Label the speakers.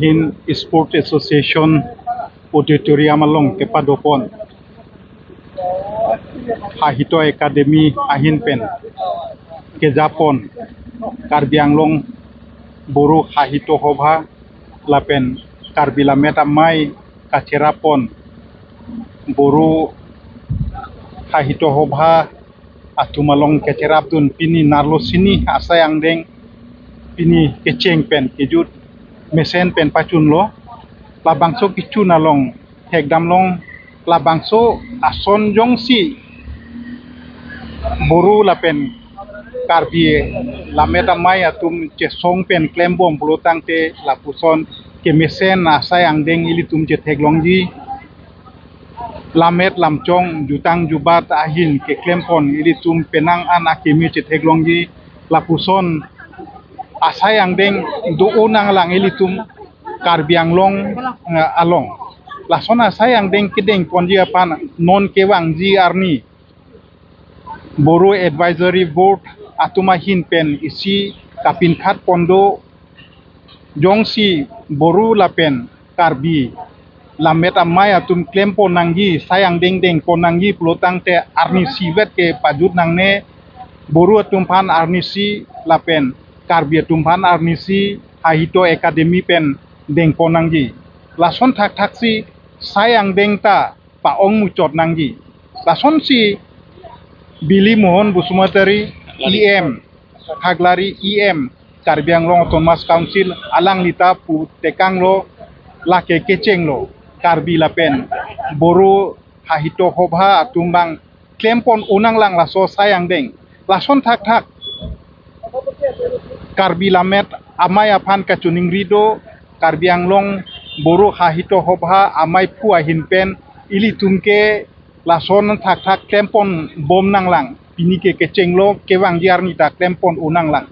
Speaker 1: ahin Sport Association auditorium along kepadopon hahito academy ahin pen ke Japon Karbi Anglong buru hahito hobha lapen Karbi lamet amai kacerapon buru hahito hobha atumalong keceraptun pini narlo sini asa yang deng pini keceng pen kejut mesen pen pacun lo labangso kicu nalong hekdam long labangso ason jong si buru lapen Karbi lamet amai atum cesong pen klembom bulutang te lapuson ke mesen asa yang deng ilitum ceteglongji lamet lamcong jutang jubat ahin ke klempon ilitum penang an akemi ceteglongji lapuson asa yang deng duunang lang ilitum Karbi Anglong along lasona sayang deng kedeng ponji apan non kewang ji arni boru advisory board atuma hin pen isi kapin khat pondo jongsi boru lapen Karbi lamet amai atum klempo nanggi sayang deng deng ponanggi pelotang te arni siwet ke pajut nangne boru atumpan arni si lapen Karbi atumpan arni si hahito academy pen deng ponanggi lason thak thak si sayang deng ta paong mucot nanggi lason si Billy Mohon Busumatari IM Haglari IM Karbi Anglong Autonomous Council alang lita pu tekang lo lake keceng lo Karbi lapen boru hahito hobha atumbang klempon unang lang laso sayang deng lason thak thak Karbi lamet amai apan kacuning rido Karbi Anglong boru hahito hobha amai pu ahin pen ili tungke lason thak thak klempon bom nang lang pini ke keceng lo kewang jiar nita klempon unang lang